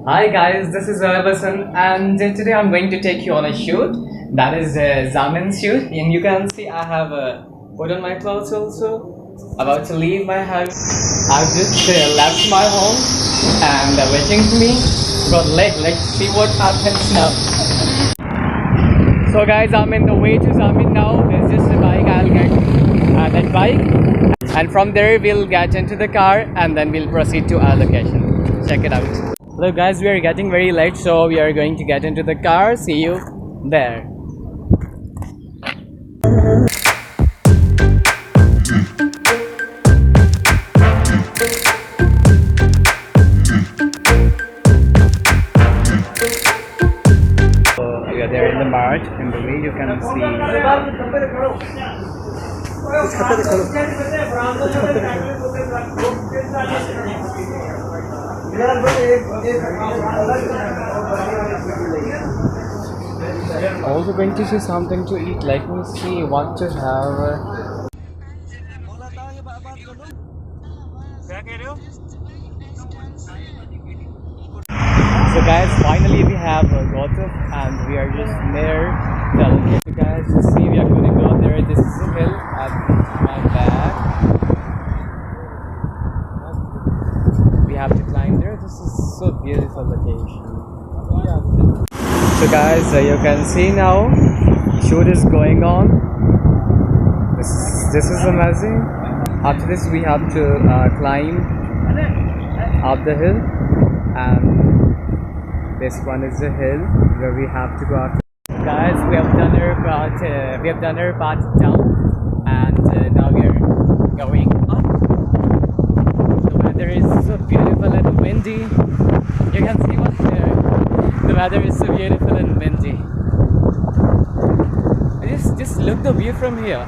Hi guys, this is Zohaib and today I'm going to take you on a shoot. That is Zamin's shoot, and you can see I have put on my clothes also. About to leave my house. I've just left my home and waiting for me. Got late. Let's see what happens now. So guys, I'm in the way to Zamin now. There's just a bike. I'll get that bike, and from there we'll get into the car and then we'll proceed to our location. Check it out. Hello guys, we are getting very late, so we are going to get into the car. See you there. So we are there in the mart. In the way you can see. Also going to see something to eat. Let me see what to have. So guys, finally we have got up and we are just near the location. Guys, just see we are going to go there. This is a hill at my back. We have to climb there. This is so beautiful location. So guys, you can see now shoot is going on. This is amazing. After this we have to climb up the hill, and this one is the hill where we have to go up. Guys, we have done our part down, and now we are going up. The weather is so beautiful and windy. You can see what's there. The weather is so beautiful and windy. Just look the view from here.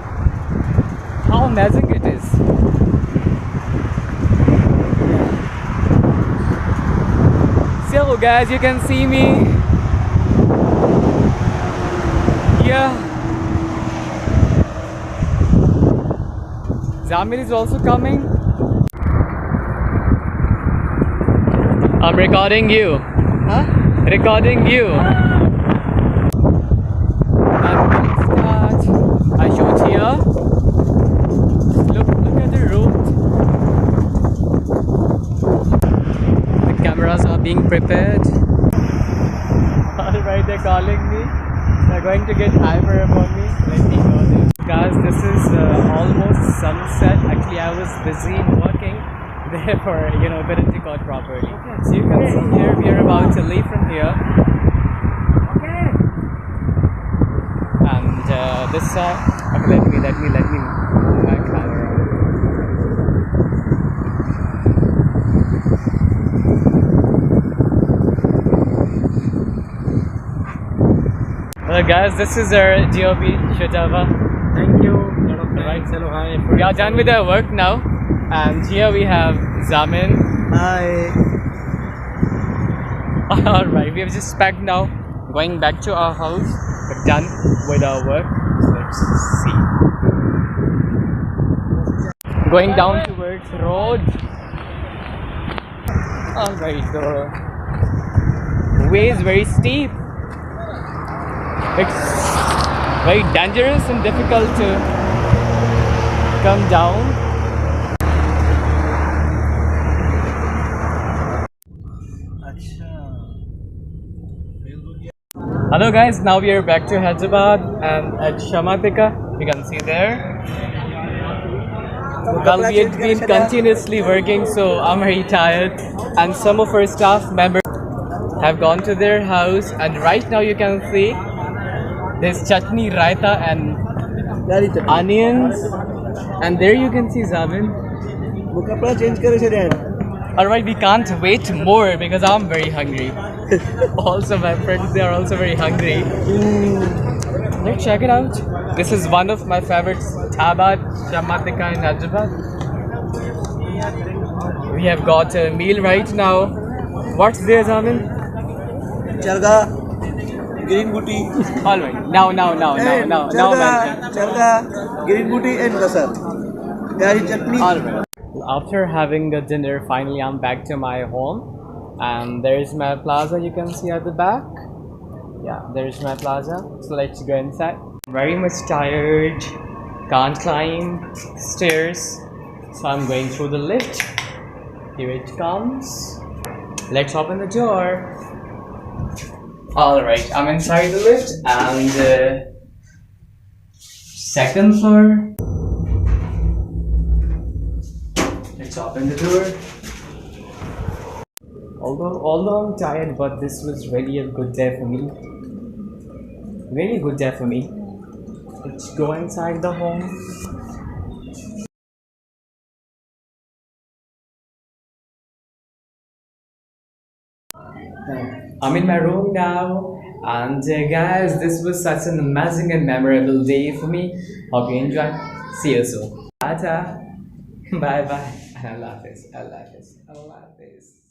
How amazing it is. So guys, you can see me. Yeah. Zamin is also coming. I'm recording you. Huh? Recording you. I'm going to start. I shoot here. Look at the road. The cameras are being prepared. Alright, they're calling me. They're going to get hyper upon me. Let me go there. Guys, this is almost sunset. Actually, I was busy working there for, couldn't record properly. So you can see here, we are about to leave from here. And this side, okay, let me move my camera. Hello guys, this is our DOP Shatava. Thank you. Right, hello, hi. We are done with our work now, and here we have Zamin. Hi. Alright, we have just packed now, going back to our house. We're done with our work. Let's see. Going down towards road. Alright, the way is very steep. It's very dangerous and difficult to come down. Hello guys, now we are back to Hyderabad and at Shamatika, you can see there. Well, we had been continuously working, so I'm very tired, and some of our staff members have gone to their house, and right now you can see there's chutney, raita and onions, and there you can see Zamin. Alright, we can't wait more because I'm very hungry. Also my friends, they are also very hungry. Let's check it out. This is one of my favorites, Dhaba Shamatika in Hyderabad. We have got a meal right now. What's there, Zamin? Charga, green booty. Alright, now mention. Charga, green booty and rasar. Gari chutney. Alright. After having the dinner, finally I'm back to my home. And there is my plaza, you can see at the back. Yeah, there is my plaza. So let's go inside. Very much tired, can't climb stairs, so I'm going through the lift. Here it comes. Let's open the door. Alright, I'm inside the lift and second floor. Let's open the door. Although I'm tired, but this was really a good day for me. Really good day for me. Let's go inside the home. I'm in my room now, and guys, this was such an amazing and memorable day for me. Hope you enjoy. See you soon. Bye bye. Allah Hafiz. Allah Hafiz. Allah Hafiz.